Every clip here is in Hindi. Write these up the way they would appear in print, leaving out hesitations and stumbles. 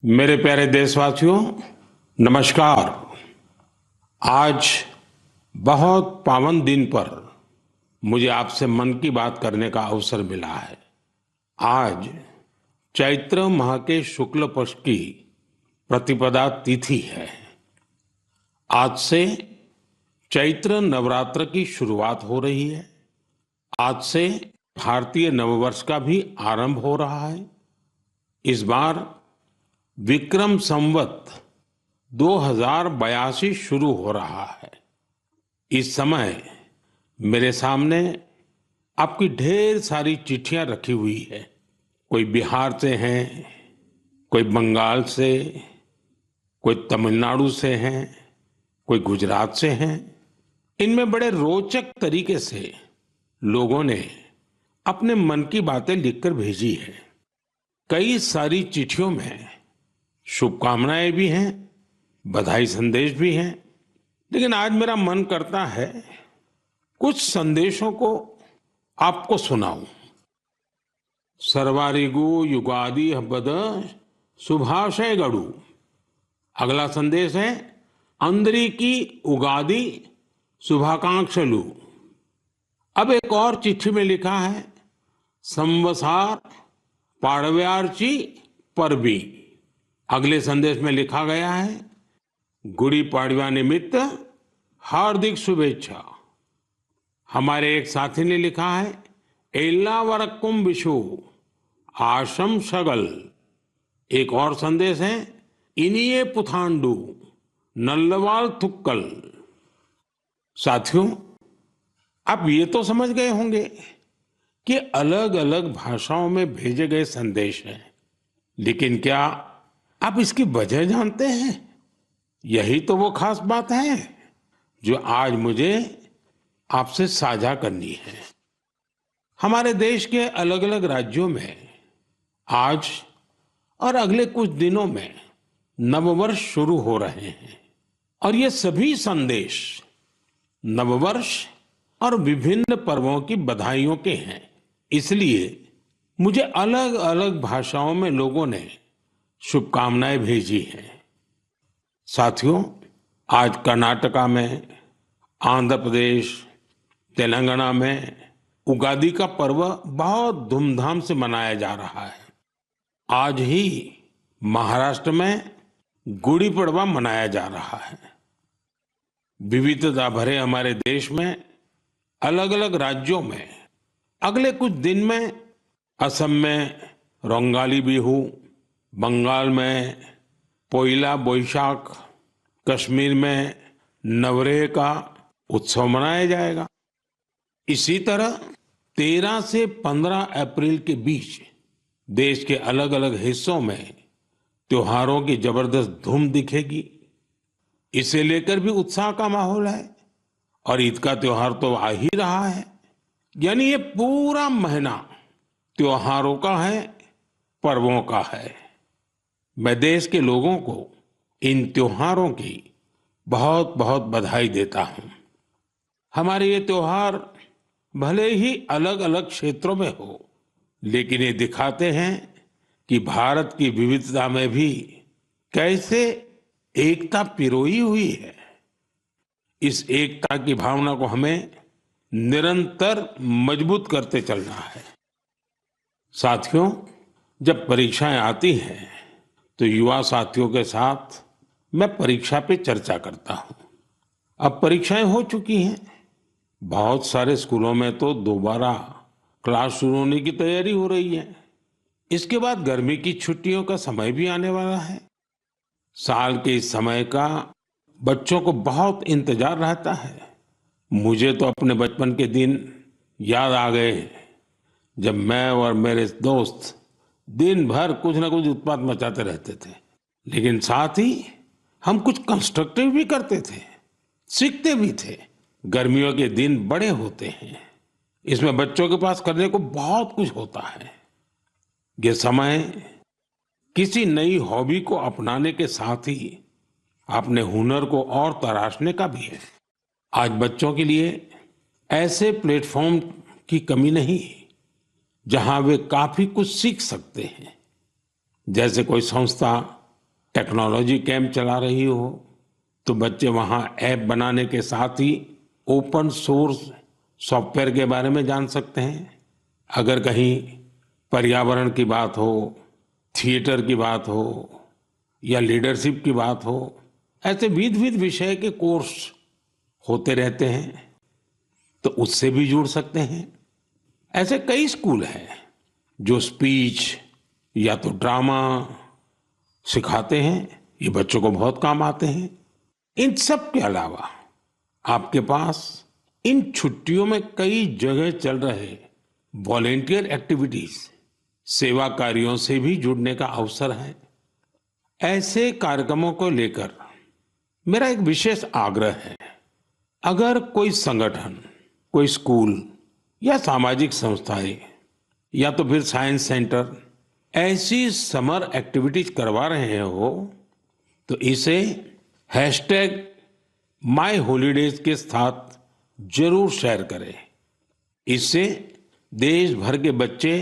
मेरे प्यारे देशवासियों, नमस्कार। आज बहुत पावन दिन पर मुझे आपसे मन की बात करने का अवसर मिला है। आज चैत्र माह के शुक्ल पक्ष की प्रतिपदा तिथि है। आज से चैत्र नवरात्र की शुरुआत हो रही है। आज से भारतीय नववर्ष का भी आरंभ हो रहा है। इस बार विक्रम संवत 2082 शुरू हो रहा है। इस समय मेरे सामने आपकी ढेर सारी चिट्ठियां रखी हुई है। कोई बिहार से हैं, कोई बंगाल से, कोई तमिलनाडु से हैं, कोई गुजरात से हैं। इनमें बड़े रोचक तरीके से लोगों ने अपने मन की बातें लिखकर भेजी है। कई सारी चिट्ठियों में शुभकामनाएं भी हैं, बधाई संदेश भी हैं। लेकिन आज मेरा मन करता है कुछ संदेशों को आपको सुनाऊं। सर्वारिगु युगादि हब्बद शुभाशय गड़ू। अगला संदेश है अंदरी की उगादि शुभाकांक्षलु। अब एक और चिट्ठी में लिखा है संवसार पाड़व्यार्ची परबी। अगले संदेश में लिखा गया है गुड़ी पाड़वा निमित्त हार्दिक शुभेच्छा। हमारे एक साथी ने लिखा है एल्ला वरक्कुम विशु आशम शगल। एक और संदेश है इनिये पुथांडु नल्लवाल थुक्कल। साथियों, आप ये तो समझ गए होंगे कि अलग अलग भाषाओं में भेजे गए संदेश हैं, लेकिन क्या आप इसकी वजह जानते हैं? यही तो वो खास बात है जो आज मुझे आपसे साझा करनी है। हमारे देश के अलग अलग राज्यों में आज और अगले कुछ दिनों में नववर्ष शुरू हो रहे हैं और ये सभी संदेश नववर्ष और विभिन्न पर्वों की बधाइयों के हैं। इसलिए मुझे अलग अलग भाषाओं में लोगों ने शुभकामनाएं भेजी हैं। साथियों, आज कर्नाटका में, आंध्र प्रदेश, तेलंगाना में उगादी का पर्व बहुत धूमधाम से मनाया जा रहा है। आज ही महाराष्ट्र में गुड़ी पड़वा मनाया जा रहा है। विविधता भरे हमारे देश में अलग अलग राज्यों में अगले कुछ दिन में असम में रोंगाली बिहू, बंगाल में पोइला बोईशाख, कश्मीर में नवरेह का उत्सव मनाया जाएगा। इसी तरह 13 से 15 अप्रैल के बीच देश के अलग अलग हिस्सों में त्योहारों की जबरदस्त धूम दिखेगी। इसे लेकर भी उत्साह का माहौल है और ईद का त्योहार तो आ ही रहा है। यानी ये पूरा महीना त्योहारों का है, पर्वों का है। मैं देश के लोगों को इन त्योहारों की बहुत बहुत बधाई देता हूं। हमारे ये त्योहार भले ही अलग अलग क्षेत्रों में हो, लेकिन ये दिखाते हैं कि भारत की विविधता में भी कैसे एकता पिरोई हुई है। इस एकता की भावना को हमें निरंतर मजबूत करते चलना है। साथियों, जब परीक्षाएं आती हैं तो युवा साथियों के साथ मैं परीक्षा पे चर्चा करता हूं। अब परीक्षाएं हो चुकी हैं। बहुत सारे स्कूलों में तो दोबारा क्लास शुरू होने की तैयारी हो रही है। इसके बाद गर्मी की छुट्टियों का समय भी आने वाला है। साल के इस समय का बच्चों को बहुत इंतजार रहता है। मुझे तो अपने बचपन के दिन याद आ गए जब मैं और मेरे दोस्त दिन भर कुछ ना कुछ उत्पात मचाते रहते थे, लेकिन साथ ही हम कुछ कंस्ट्रक्टिव भी करते थे, सीखते भी थे। गर्मियों के दिन बड़े होते हैं। इसमें बच्चों के पास करने को बहुत कुछ होता है। ये समय किसी नई हॉबी को अपनाने के साथ ही अपने हुनर को और तराशने का भी है। आज बच्चों के लिए ऐसे प्लेटफॉर्म की कमी नहीं जहां वे काफी कुछ सीख सकते हैं। जैसे कोई संस्था टेक्नोलॉजी कैंप चला रही हो तो बच्चे वहाँ ऐप बनाने के साथ ही ओपन सोर्स सॉफ्टवेयर के बारे में जान सकते हैं। अगर कहीं पर्यावरण की बात हो, थिएटर की बात हो या लीडरशिप की बात हो, ऐसे विविध विविध विषय के कोर्स होते रहते हैं, तो उससे भी जुड़ सकते हैं। ऐसे कई स्कूल हैं जो स्पीच या तो ड्रामा सिखाते हैं, ये बच्चों को बहुत काम आते हैं। इन सब के अलावा आपके पास इन छुट्टियों में कई जगह चल रहे वॉलेंटियर एक्टिविटीज, सेवा कार्यों से भी जुड़ने का अवसर है। ऐसे कार्यक्रमों को लेकर मेरा एक विशेष आग्रह है। अगर कोई संगठन, कोई स्कूल या सामाजिक संस्थाएं या तो फिर साइंस सेंटर ऐसी समर एक्टिविटीज करवा रहे हो तो इसे हैशटैग माई हॉलीडेज के साथ जरूर शेयर करें। इससे देश भर के बच्चे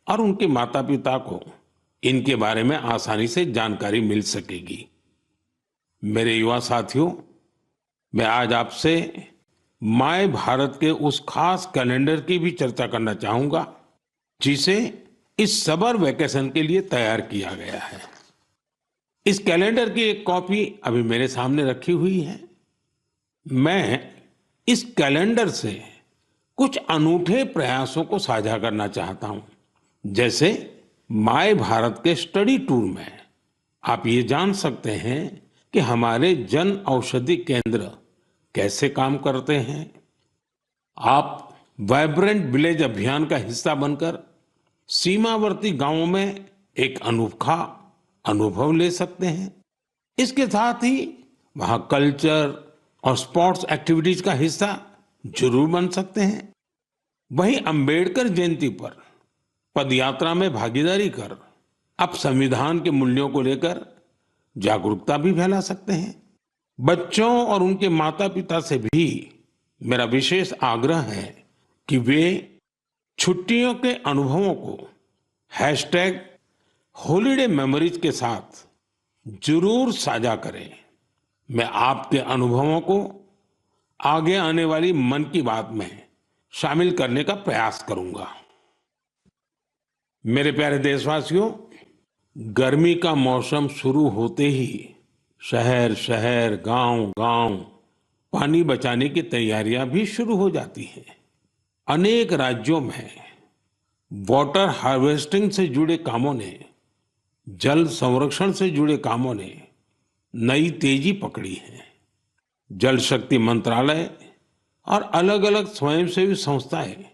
और उनके माता पिता को इनके बारे में आसानी से जानकारी मिल सकेगी। मेरे युवा साथियों, मैं आज आपसे माय भारत के उस खास कैलेंडर की भी चर्चा करना चाहूंगा जिसे इस समर वेकेशन के लिए तैयार किया गया है। इस कैलेंडर की एक कॉपी अभी मेरे सामने रखी हुई है। मैं इस कैलेंडर से कुछ अनूठे प्रयासों को साझा करना चाहता हूं। जैसे माय भारत के स्टडी टूर में आप ये जान सकते हैं कि हमारे जन औषधि केंद्र कैसे काम करते हैं। आप वाइब्रेंट विलेज अभियान का हिस्सा बनकर सीमावर्ती गांवों में एक अनोखा अनुभव ले सकते हैं। इसके साथ ही वहां कल्चर और स्पोर्ट्स एक्टिविटीज का हिस्सा जरूर बन सकते हैं। वहीं अंबेडकर जयंती पर पदयात्रा में भागीदारी कर आप संविधान के मूल्यों को लेकर जागरूकता भी फैला सकते हैं। बच्चों और उनके माता पिता से भी मेरा विशेष आग्रह है कि वे छुट्टियों के अनुभवों को हैशटैग हॉलीडे मेमोरीज के साथ जरूर साझा करें। मैं आपके अनुभवों को आगे आने वाली मन की बात में शामिल करने का प्रयास करूंगा। मेरे प्यारे देशवासियों, गर्मी का मौसम शुरू होते ही शहर शहर, गांव गांव पानी बचाने की तैयारियां भी शुरू हो जाती हैं। अनेक राज्यों में वाटर हार्वेस्टिंग से जुड़े कामों ने, जल संरक्षण से जुड़े कामों ने नई तेजी पकड़ी है। जल शक्ति मंत्रालय और अलग अलग स्वयंसेवी संस्थाएं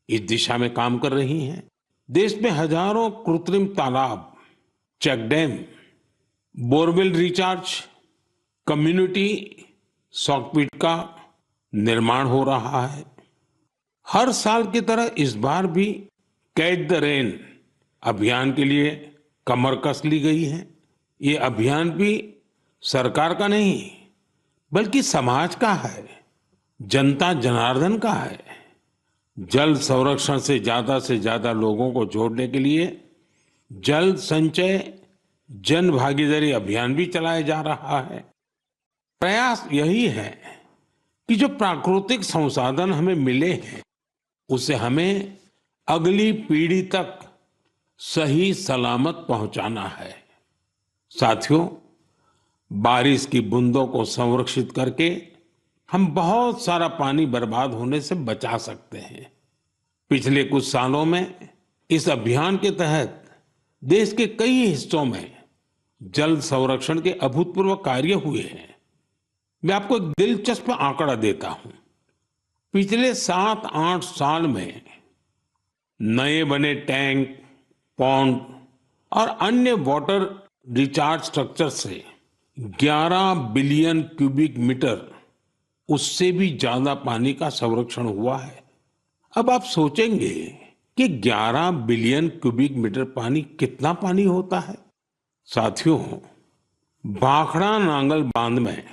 इस दिशा में काम कर रही हैं। देश में हजारों कृत्रिम तालाब, check dam, borewell recharge, community soak pit का निर्माण हो रहा है। हर साल की तरह इस बार भी कैच द रेन अभियान के लिए कमर कस ली गई है। ये अभियान भी सरकार का नहीं बल्कि समाज का है, जनता जनार्दन का है। जल संरक्षण से ज्यादा लोगों को जोड़ने के लिए जल संचय जन भागीदारी अभियान भी चलाया जा रहा है। प्रयास यही है कि जो प्राकृतिक संसाधन हमें मिले हैं उसे हमें अगली पीढ़ी तक सही सलामत पहुंचाना है। साथियों, बारिश की बूंदों को संरक्षित करके हम बहुत सारा पानी बर्बाद होने से बचा सकते हैं। पिछले कुछ सालों में इस अभियान के तहत देश के कई हिस्सों में जल संरक्षण के अभूतपूर्व कार्य हुए हैं। मैं आपको एक दिलचस्प आंकड़ा देता हूं। पिछले 7-8 साल में नए बने टैंक, पॉन्ड और अन्य वाटर रिचार्ज स्ट्रक्चर से 11 बिलियन क्यूबिक मीटर, उससे भी ज्यादा पानी का संरक्षण हुआ है। अब आप सोचेंगे कि 11 बिलियन क्यूबिक मीटर पानी कितना पानी होता है। साथियों, भाखड़ा नांगल बांध में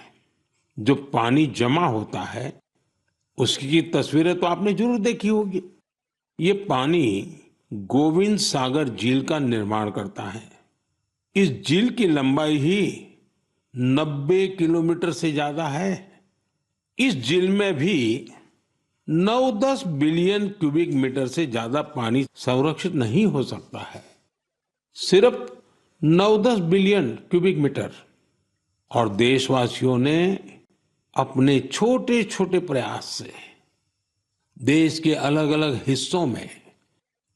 जो पानी जमा होता है उसकी तस्वीरें तो आपने जरूर देखी होगी। ये पानी गोविंद सागर झील का निर्माण करता है। इस झील की लंबाई ही 90 किलोमीटर से ज्यादा है। इस झील में भी 9-10 बिलियन क्यूबिक मीटर से ज्यादा पानी संरक्षित नहीं हो सकता है। सिर्फ 9-10 बिलियन क्यूबिक मीटर। और देशवासियों ने अपने छोटे छोटे प्रयास से देश के अलग अलग हिस्सों में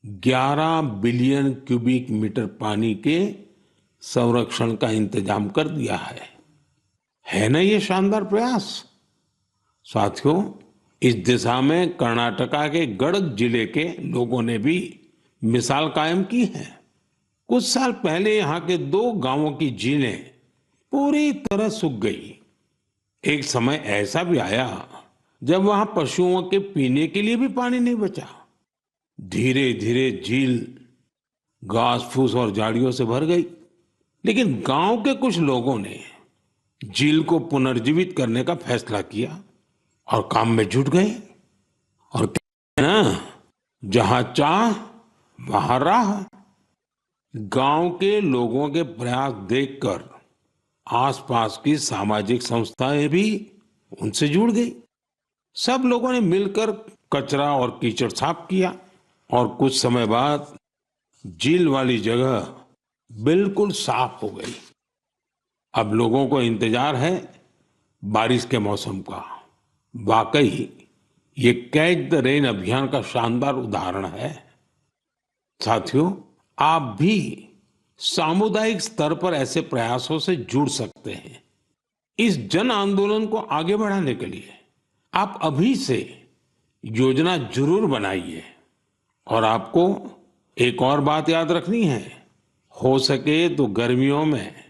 11 बिलियन क्यूबिक मीटर पानी के संरक्षण का इंतजाम कर दिया है ना ये शानदार प्रयास। साथियों, इस दिशा में कर्नाटका के गडक जिले के लोगों ने भी मिसाल कायम की है। कुछ साल पहले यहाँ के 2 गांवों की झीलें पूरी तरह सूख गई। एक समय ऐसा भी आया जब वहां पशुओं के पीने के लिए भी पानी नहीं बचा। धीरे धीरे झील घास फूस और झाड़ियों से भर गई। लेकिन गांव के कुछ लोगों ने झील को पुनर्जीवित करने का फैसला किया और काम में जुट गए। और कहते हैं ना, जहां चाह वहां राह। गांव के लोगों के प्रयास देखकर आसपास की सामाजिक संस्थाएं भी उनसे जुड़ गई। सब लोगों ने मिलकर कचरा और कीचड़ साफ किया और कुछ समय बाद झील वाली जगह बिल्कुल साफ हो गई। अब लोगों को इंतजार है बारिश के मौसम का। वाकई ये कैच द रेन अभियान का शानदार उदाहरण है। साथियों, आप भी सामुदायिक स्तर पर ऐसे प्रयासों से जुड़ सकते हैं। इस जन आंदोलन को आगे बढ़ाने के लिए आप अभी से योजना जरूर बनाइए। और आपको एक और बात याद रखनी है, हो सके तो गर्मियों में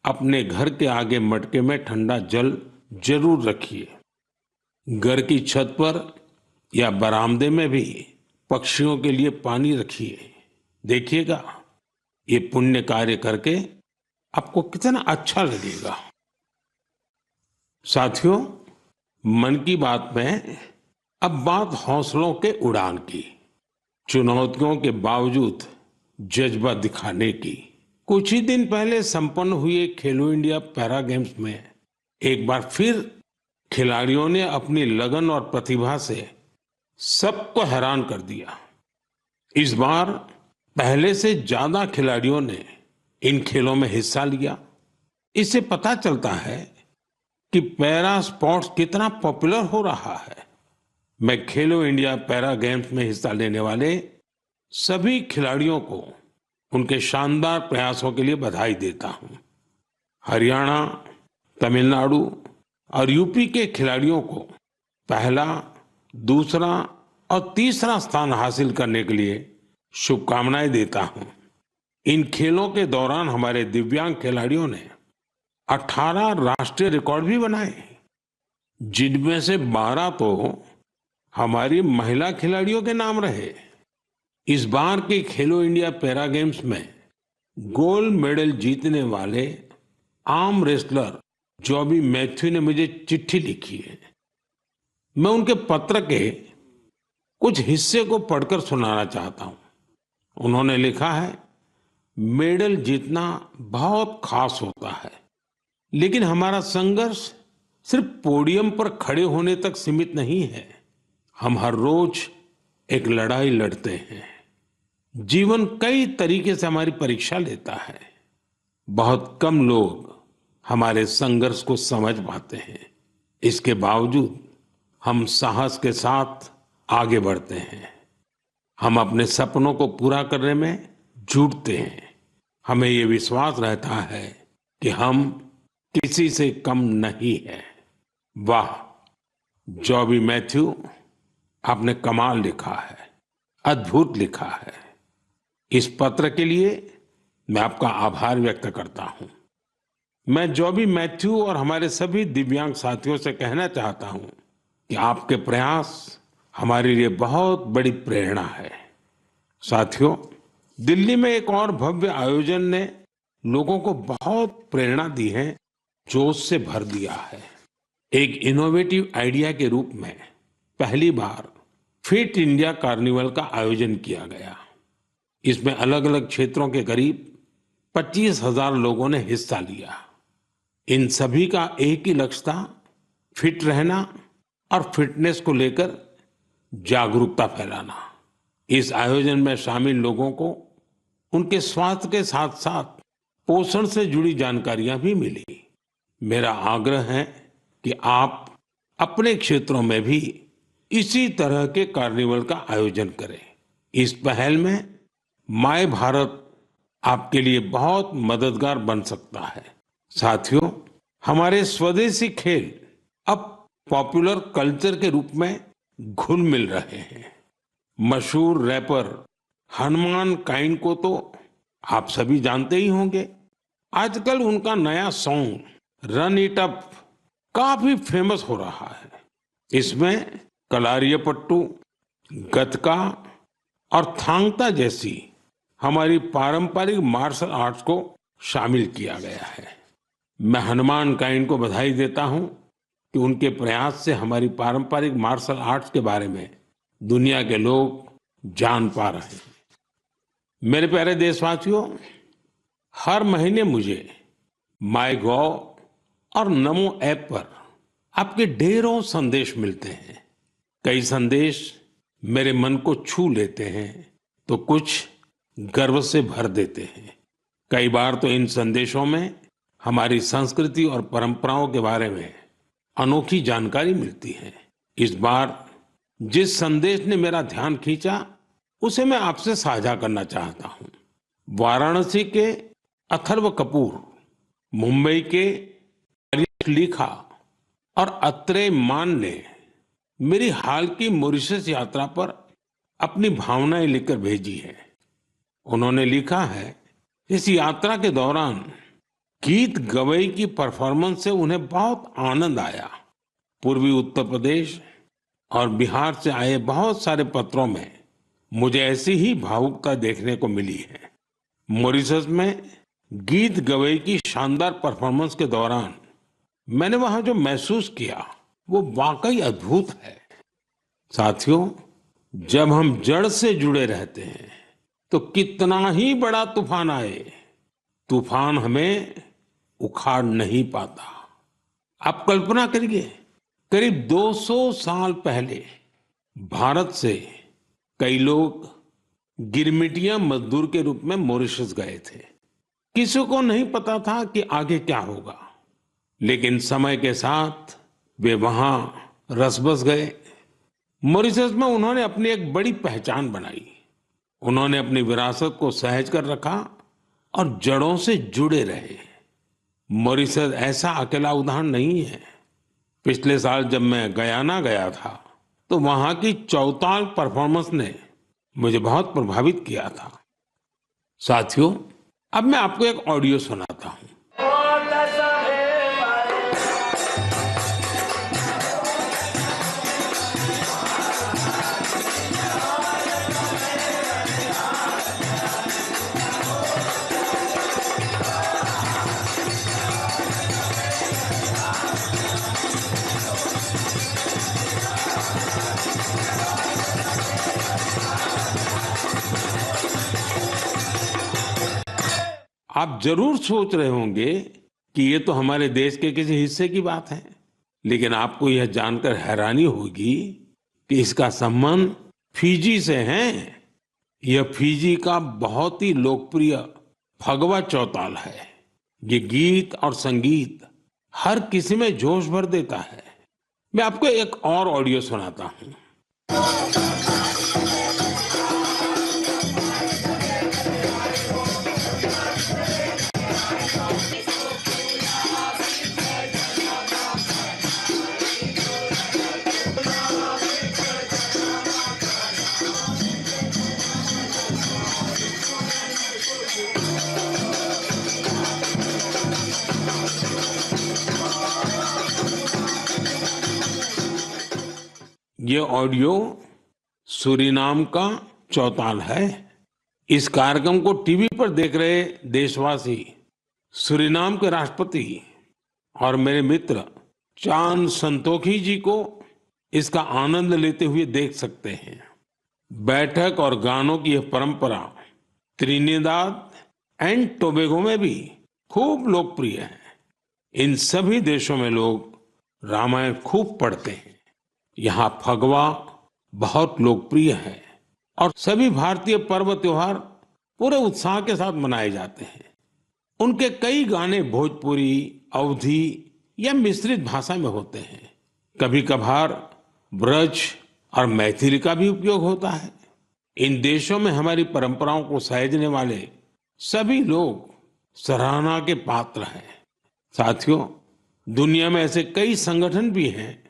अपने घर के आगे मटके में ठंडा जल जरूर रखिए। घर की छत पर या बरामदे में भी पक्षियों के लिए पानी रखिए। देखिएगा, ये पुण्य कार्य करके आपको कितना अच्छा लगेगा। साथियों, मन की बात में अब बात हौसलों के उड़ान की, चुनौतियों के बावजूद जज्बा दिखाने की। कुछ ही दिन पहले संपन्न हुए खेलो इंडिया पैरा गेम्स में एक बार फिर खिलाड़ियों ने अपनी लगन और प्रतिभा से सबको हैरान कर दिया। इस बार पहले से ज्यादा खिलाड़ियों ने इन खेलों में हिस्सा लिया। इससे पता चलता है कि पैरा स्पोर्ट्स कितना पॉपुलर हो रहा है। मैं खेलो इंडिया पैरा गेम्स में हिस्सा लेने वाले सभी खिलाड़ियों को उनके शानदार प्रयासों के लिए बधाई देता हूं। हरियाणा, तमिलनाडु और यूपी के खिलाड़ियों को पहला, दूसरा और तीसरा स्थान हासिल करने के लिए शुभकामनाएं देता हूं। इन खेलों के दौरान हमारे दिव्यांग खिलाड़ियों ने 18 राष्ट्रीय रिकॉर्ड भी बनाए, जिनमें से 12 तो हमारी महिला खिलाड़ियों के नाम रहे। इस बार के खेलो इंडिया पैरा गेम्स में गोल्ड मेडल जीतने वाले आर्म रेसलर जॉबी मैथ्यू ने मुझे चिट्ठी लिखी है। मैं उनके पत्र के कुछ हिस्से को पढ़कर सुनाना चाहता हूं। उन्होंने लिखा है, मेडल जीतना बहुत खास होता है, लेकिन हमारा संघर्ष सिर्फ पोडियम पर खड़े होने तक सीमित नहीं है। हम हर रोज एक लड़ाई लड़ते हैं। जीवन कई तरीके से हमारी परीक्षा लेता है। बहुत कम लोग हमारे संघर्ष को समझ पाते हैं। इसके बावजूद हम साहस के साथ आगे बढ़ते हैं। हम अपने सपनों को पूरा करने में जुटते हैं। हमें ये विश्वास रहता है कि हम किसी से कम नहीं है। वाह जॉबी मैथ्यू, आपने कमाल लिखा है, अद्भुत लिखा है। इस पत्र के लिए मैं आपका आभार व्यक्त करता हूं। मैं जॉबी मैथ्यू और हमारे सभी दिव्यांग साथियों से कहना चाहता हूं कि आपके प्रयास हमारे लिए बहुत बड़ी प्रेरणा है। साथियों, दिल्ली में एक और भव्य आयोजन ने लोगों को बहुत प्रेरणा दी है, जोश से भर दिया है। एक इनोवेटिव आइडिया के रूप में पहली बार फिट इंडिया कार्निवल का आयोजन किया गया। इसमें अलग अलग क्षेत्रों के करीब 25,000 लोगों ने हिस्सा लिया। इन सभी का एक ही लक्ष्य था, फिट रहना और फिटनेस को लेकर जागरूकता फैलाना। इस आयोजन में शामिल लोगों को उनके स्वास्थ्य के साथ साथ पोषण से जुड़ी जानकारियां भी मिली। मेरा आग्रह है कि आप अपने क्षेत्रों में भी इसी तरह के कार्निवल का आयोजन करें। इस पहल में माय भारत आपके लिए बहुत मददगार बन सकता है। साथियों, हमारे स्वदेशी खेल अब पॉपुलर कल्चर के रूप में घुल मिल रहे हैं। मशहूर रैपर हनुमान काइंड को तो आप सभी जानते ही होंगे। आजकल उनका नया सॉन्ग रन इट अप काफी फेमस हो रहा है। इसमें कलारियापट्टू, गतका और थांगता जैसी हमारी पारंपरिक मार्शल आर्ट्स को शामिल किया गया है। मैं हनुमान काइंड को बधाई देता हूं कि उनके प्रयास से हमारी पारंपरिक मार्शल आर्ट्स के बारे में दुनिया के लोग जान पा रहे हैं। मेरे प्यारे देशवासियों, हर महीने मुझे माय गॉव और नमो ऐप पर आपके ढेरों संदेश मिलते हैं। कई संदेश मेरे मन को छू लेते हैं तो कुछ गर्व से भर देते हैं। कई बार तो इन संदेशों में हमारी संस्कृति और परंपराओं के बारे में अनोखी जानकारी मिलती है। इस बार जिस संदेश ने मेरा ध्यान खींचा उसे मैं आपसे साझा करना चाहता हूं। वाराणसी के अथर्व कपूर, मुंबई के हरीश लिखा और अत्रेय मान ने मेरी हाल की मॉरिशस यात्रा पर अपनी भावनाएं लिखकर भेजी है। उन्होंने लिखा है, इस यात्रा के दौरान गीत गवई की परफॉर्मेंस से उन्हें बहुत आनंद आया। पूर्वी उत्तर प्रदेश और बिहार से आए बहुत सारे पत्रों में मुझे ऐसी ही भावुकता देखने को मिली है। मॉरिशस में गीत गवई की शानदार परफॉर्मेंस के दौरान मैंने वहां जो महसूस किया वो वाकई अद्भुत है। साथियों, जब हम जड़ से जुड़े रहते हैं तो कितना ही बड़ा तूफान आए, तूफान हमें उखाड़ नहीं पाता। आप कल्पना करिए, करीब 200 साल पहले भारत से कई लोग गिरमिटिया मजदूर के रूप में मॉरिशस गए थे। किसी को नहीं पता था कि आगे क्या होगा, लेकिन समय के साथ वे वहां रस बस गए। मॉरिशस में उन्होंने अपनी एक बड़ी पहचान बनाई। उन्होंने अपनी विरासत को सहेज कर रखा और जड़ों से जुड़े रहे। मॉरिशस ऐसा अकेला उदाहरण नहीं है। पिछले साल जब मैं गयाना गया था तो वहां की चौताल परफॉर्मेंस ने मुझे बहुत प्रभावित किया था। साथियों, अब मैं आपको एक ऑडियो सुनाता हूं। आप जरूर सोच रहे होंगे कि ये तो हमारे देश के किसी हिस्से की बात है, लेकिन आपको यह जानकर हैरानी होगी कि इसका संबंध फिजी से है। यह फिजी का बहुत ही लोकप्रिय फगवा चौताल है। ये गीत और संगीत हर किसी में जोश भर देता है। मैं आपको एक और ऑडियो सुनाता हूं। ये ऑडियो सूरीनाम का चौताल है। इस कार्यक्रम को टीवी पर देख रहे देशवासी सूरीनाम के राष्ट्रपति और मेरे मित्र चान संतोखी जी को इसका आनंद लेते हुए देख सकते हैं। बैठक और गानों की यह परंपरा त्रिनिदाद एंड टोबैगो में भी खूब लोकप्रिय है। इन सभी देशों में लोग रामायण खूब पढ़ते हैं। यहाँ फगवा बहुत लोकप्रिय है और सभी भारतीय पर्व त्योहार पूरे उत्साह के साथ मनाए जाते हैं। उनके कई गाने भोजपुरी, अवधी या मिश्रित भाषा में होते हैं। कभी कभार ब्रज और मैथिली का भी उपयोग होता है। इन देशों में हमारी परंपराओं को सहेजने वाले सभी लोग सराहना के पात्र हैं। साथियों, दुनिया में ऐसे कई संगठन भी हैं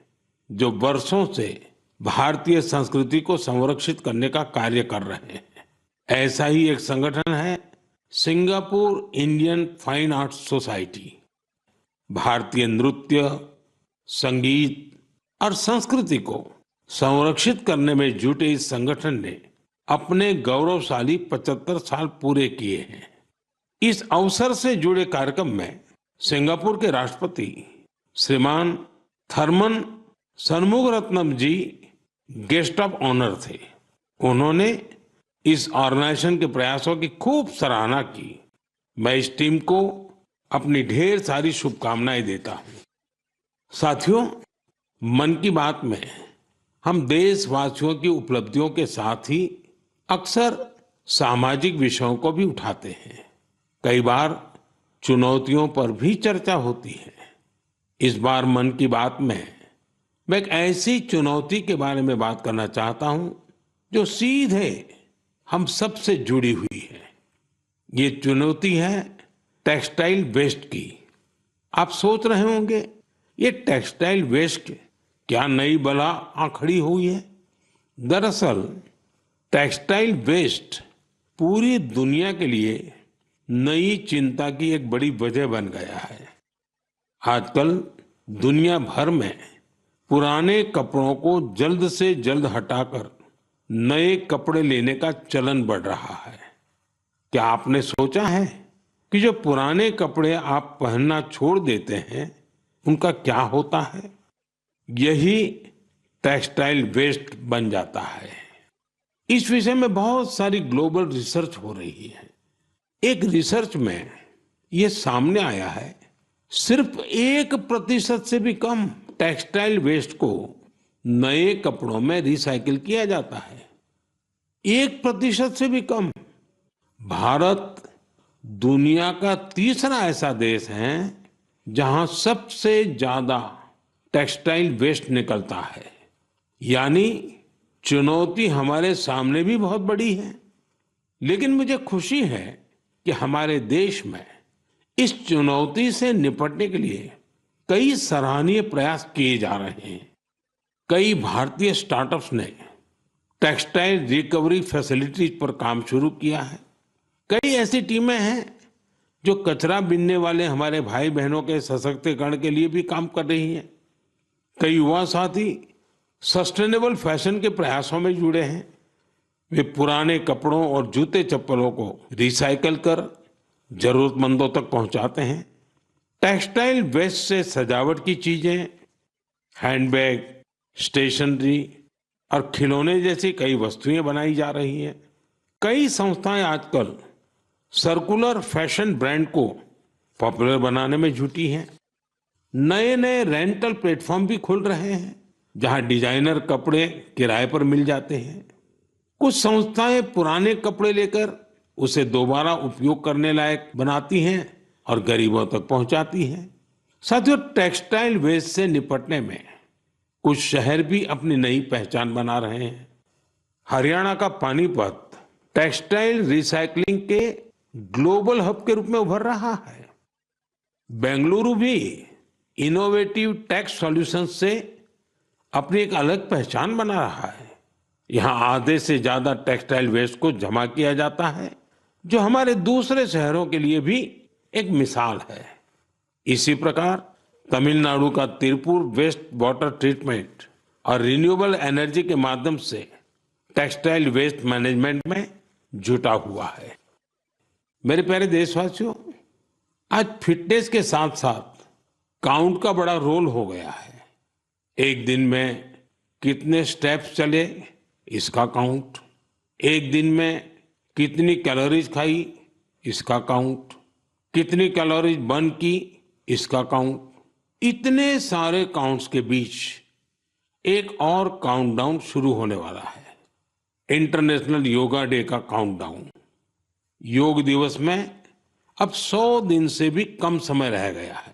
जो वर्षों से भारतीय संस्कृति को संरक्षित करने का कार्य कर रहे हैं। ऐसा ही एक संगठन है Singapore Indian fine arts society. भारतीय नृत्य, संगीत और संस्कृति को संरक्षित करने में जुटे इस संगठन ने अपने गौरवशाली 75 साल पूरे किए हैं। इस अवसर से जुड़े कार्यक्रम में सिंगापुर के राष्ट्रपति श्रीमान थरमन शनमुगारत्नम जी गेस्ट ऑफ ऑनर थे। उन्होंने इस ऑर्गेनाइजेशन के प्रयासों की खूब सराहना की। मैं इस टीम को अपनी ढेर सारी शुभकामनाएं देता हूं। साथियों, मन की बात में हम देशवासियों की उपलब्धियों के साथ ही अक्सर सामाजिक विषयों को भी उठाते हैं। कई बार चुनौतियों पर भी चर्चा होती है। इस बार मन की बात में मैं एक ऐसी चुनौती के बारे में बात करना चाहता हूं जो सीधे हम सबसे जुड़ी हुई है। ये चुनौती है टेक्सटाइल वेस्ट की। आप सोच रहे होंगे, ये टेक्सटाइल वेस्ट क्या नई बला आ खड़ी हुई है? दरअसल टेक्सटाइल वेस्ट पूरी दुनिया के लिए नई चिंता की एक बड़ी वजह बन गया है। आजकल दुनिया भर में पुराने कपड़ों को जल्द से जल्द हटाकर नए कपड़े लेने का चलन बढ़ रहा है। क्या आपने सोचा है कि जो पुराने कपड़े आप पहनना छोड़ देते हैं, उनका क्या होता है? यही टेक्सटाइल वेस्ट बन जाता है। इस विषय में बहुत सारी ग्लोबल रिसर्च हो रही है। एक रिसर्च में ये सामने आया है, सिर्फ 1% से भी कम टेक्सटाइल वेस्ट को नए कपड़ों में रिसाइकिल किया जाता है। 1% से भी कम। भारत दुनिया का तीसरा ऐसा देश है जहां सबसे ज्यादा टेक्सटाइल वेस्ट निकलता है। यानी चुनौती हमारे सामने भी बहुत बड़ी है। लेकिन मुझे खुशी है कि हमारे देश में इस चुनौती से निपटने के लिए कई सराहनीय प्रयास किए जा रहे हैं। कई भारतीय स्टार्टअप्स ने टेक्सटाइल रिकवरी फैसिलिटीज पर काम शुरू किया है। कई ऐसी टीमें हैं जो कचरा बीनने वाले हमारे भाई बहनों के सशक्तिकरण के लिए भी काम कर रही हैं। कई युवा साथी सस्टेनेबल फैशन के प्रयासों में जुड़े हैं। वे पुराने कपड़ों और जूते चप्पलों को रिसाइकल कर जरूरतमंदों तक पहुंचाते हैं। टेक्सटाइल वेस्ट से सजावट की चीजें, हैंडबैग, स्टेशनरी और खिलौने जैसी कई वस्तुएं बनाई जा रही हैं। कई संस्थाएं आजकल सर्कुलर फैशन ब्रांड को पॉपुलर बनाने में जुटी हैं। नए नए रेंटल प्लेटफॉर्म भी खुल रहे हैं जहां डिजाइनर कपड़े किराए पर मिल जाते हैं। कुछ संस्थाएं पुराने कपड़े लेकर उसे दोबारा उपयोग करने लायक बनाती हैं और गरीबों तक पहुंचाती हैं। साथियों, टेक्सटाइल वेस्ट से निपटने में कुछ शहर भी अपनी नई पहचान बना रहे हैं। हरियाणा का पानीपत टेक्सटाइल रिसाइकलिंग के ग्लोबल हब के रूप में उभर रहा है। बेंगलुरु भी इनोवेटिव टेक्स सॉल्यूशंस से अपनी एक अलग पहचान बना रहा है। यहाँ आधे से ज्यादा टेक्सटाइल वेस्ट को जमा किया जाता है, जो हमारे दूसरे शहरों के लिए भी एक मिसाल है। इसी प्रकार तमिलनाडु का तिरुपुर वेस्ट वाटर ट्रीटमेंट और रिन्यूएबल एनर्जी के माध्यम से टेक्सटाइल वेस्ट मैनेजमेंट में जुटा हुआ है। मेरे प्यारे देशवासियों, आज फिटनेस के साथ साथ काउंट का बड़ा रोल हो गया है। एक दिन में कितने स्टेप्स चले, इसका काउंट। एक दिन में कितनी कैलोरीज खाई, इसका काउंट, कितनी कैलोरीज बर्न की, इसका काउंट। इतने सारे काउंट्स के बीच एक और काउंटडाउन शुरू होने वाला है, इंटरनेशनल योगा डे का काउंटडाउन। योग दिवस में अब 100 दिन से भी कम समय रह गया है।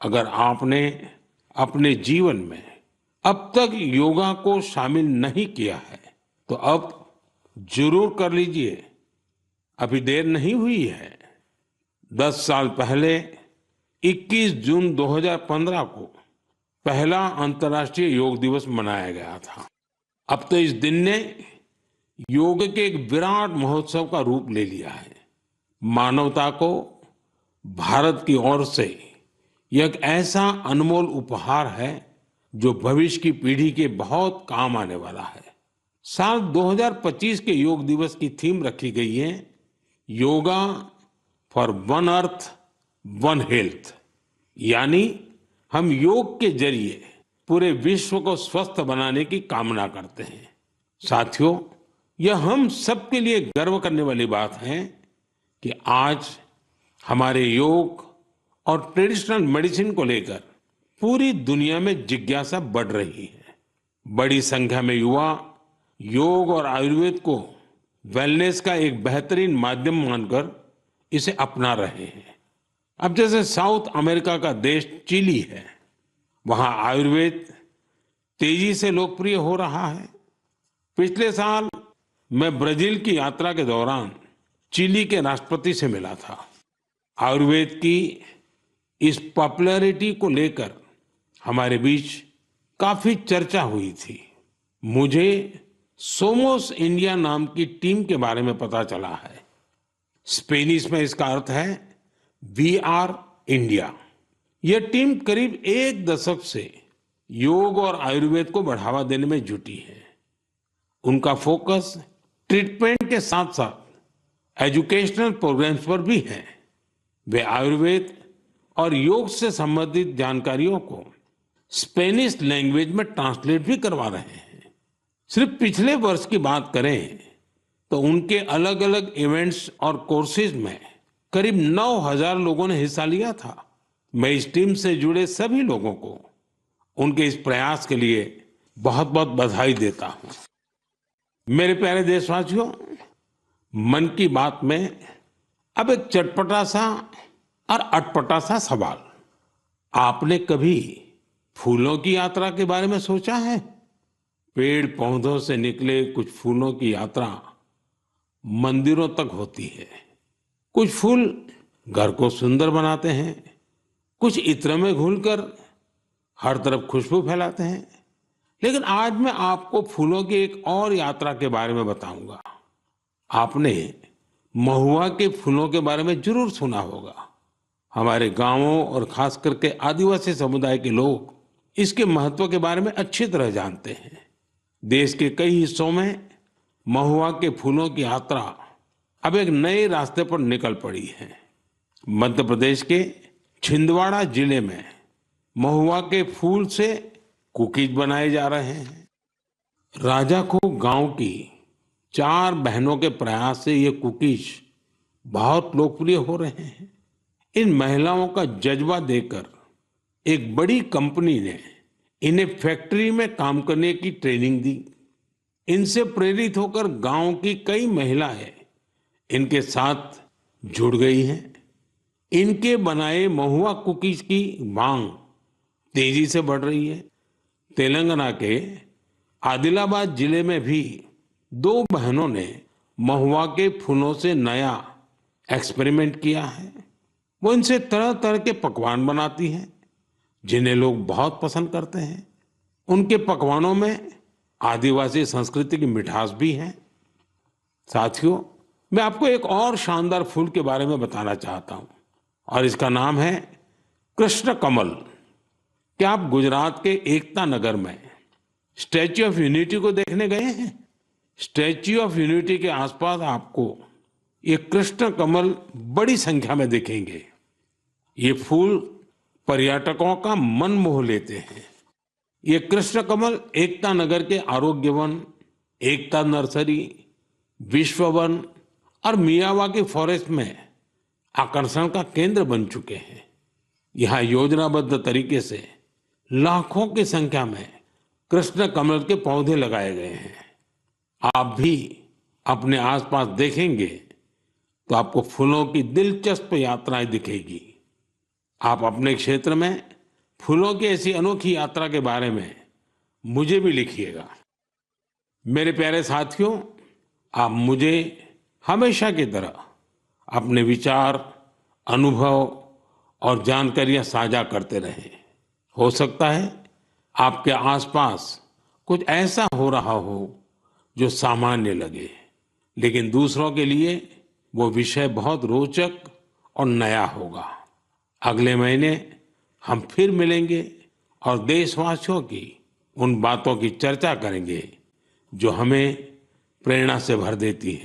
अगर आपने अपने जीवन में अब तक योगा को शामिल नहीं किया है तो अब जरूर कर लीजिए, अभी देर नहीं हुई है। 10 साल पहले 21 जून 2015 को पहला अंतर्राष्ट्रीय योग दिवस मनाया गया था। अब तो इस दिन ने योग के एक विराट महोत्सव का रूप ले लिया है। मानवता को भारत की ओर से यह एक ऐसा अनमोल उपहार है जो भविष्य की पीढ़ी के बहुत काम आने वाला है। साल 2025 के योग दिवस की थीम रखी गई है, yoga for one earth one health, यानी हम योग के जरिए पूरे विश्व को स्वस्थ बनाने की कामना करते हैं। साथियों, यह हम सबके लिए गर्व करने वाली बात है कि आज हमारे योग और ट्रेडिशनल मेडिसिन को लेकर पूरी दुनिया में जिज्ञासा बढ़ रही है। बड़ी संख्या में युवा योग और आयुर्वेद को वेलनेस का एक बेहतरीन माध्यम मानकर इसे अपना रहे हैं। अब जैसे साउथ अमेरिका का देश चिली है, वहां आयुर्वेद तेजी से लोकप्रिय हो रहा है। पिछले साल मैं ब्राजील की यात्रा के दौरान चिली के राष्ट्रपति से मिला था। आयुर्वेद की इस पॉपुलैरिटी को लेकर हमारे बीच काफी चर्चा हुई थी। मुझे सोमोस इंडिया नाम की टीम के बारे में पता चला है। स्पेनिश में इसका अर्थ है वी आर इंडिया। यह टीम करीब 1 दशक से योग और आयुर्वेद को बढ़ावा देने में जुटी है। उनका फोकस ट्रीटमेंट के साथ साथ एजुकेशनल प्रोग्राम्स पर भी है। वे आयुर्वेद और योग से संबंधित जानकारियों को स्पेनिश लैंग्वेज में ट्रांसलेट भी करवा रहे हैं। सिर्फ पिछले वर्ष की बात करें तो उनके अलग अलग इवेंट्स और कोर्सेज में करीब 9,000 लोगों ने हिस्सा लिया था। मैं इस टीम से जुड़े सभी लोगों को उनके इस प्रयास के लिए बहुत बहुत बधाई देता हूं। मेरे प्यारे देशवासियों, मन की बात में अब एक चटपटा सा और अटपटा सा सवाल। आपने कभी फूलों की यात्रा के बारे में सोचा है? पेड़ पौधों से निकले कुछ फूलों की यात्रा मंदिरों तक होती है। कुछ फूल घर को सुंदर बनाते हैं, कुछ इत्र में घुलकर हर तरफ खुशबू फैलाते हैं। लेकिन आज मैं आपको फूलों की एक और यात्रा के बारे में बताऊंगा। आपने महुआ के फूलों के बारे में जरूर सुना होगा। हमारे गांवों और खास करके आदिवासी समुदाय के लोग इसके महत्व के बारे में अच्छी तरह जानते हैं। देश के कई हिस्सों में महुआ के फूलों की यात्रा अब एक नए रास्ते पर निकल पड़ी है। मध्य प्रदेश के छिंदवाड़ा जिले में महुआ के फूल से कुकीज बनाए जा रहे हैं। राजाखो गांव की 4 बहनों के प्रयास से ये कुकीज बहुत लोकप्रिय हो रहे हैं। इन महिलाओं का जज्बा देखकर एक बड़ी कंपनी ने इन्हें फैक्ट्री में काम करने की ट्रेनिंग दी। इनसे प्रेरित होकर गांव की कई महिलाएं इनके साथ जुड़ गई हैं। इनके बनाए महुआ कुकीज की मांग तेजी से बढ़ रही है। तेलंगाना के आदिलाबाद जिले में भी 2 बहनों ने महुआ के फूलों से नया एक्सपेरिमेंट किया है। वो इनसे तरह तरह के पकवान बनाती हैं जिन्हें लोग बहुत पसंद करते हैं। उनके पकवानों में आदिवासी संस्कृति की मिठास भी है। साथियों, मैं आपको एक और शानदार फूल के बारे में बताना चाहता हूं और इसका नाम है कृष्ण कमल। क्या आप गुजरात के एकता नगर में स्टैच्यू ऑफ यूनिटी को देखने गए हैं? स्टैच्यू ऑफ यूनिटी के आसपास आपको ये कृष्ण कमल बड़ी संख्या में दिखेंगे। ये फूल पर्यटकों का मन मोह लेते हैं। ये कृष्ण कमल एकता नगर के आरोग्य वन, एकता नर्सरी, विश्व वन और मियावाकी फॉरेस्ट में आकर्षण का केंद्र बन चुके हैं। यहाँ योजनाबद्ध तरीके से लाखों की संख्या में कृष्ण कमल के पौधे लगाए गए हैं। आप भी अपने आसपास देखेंगे तो आपको फूलों की दिलचस्प यात्राएं दिखेगी। आप अपने क्षेत्र में फूलों की ऐसी अनोखी यात्रा के बारे में मुझे भी लिखिएगा। मेरे प्यारे साथियों, आप मुझे हमेशा की तरह अपने विचार, अनुभव और जानकारियां साझा करते रहें। हो सकता है आपके आसपास कुछ ऐसा हो रहा हो जो सामान्य लगे, लेकिन दूसरों के लिए वो विषय बहुत रोचक और नया होगा। अगले महीने हम फिर मिलेंगे और देशवासियों की उन बातों की चर्चा करेंगे जो हमें प्रेरणा से भर देती है।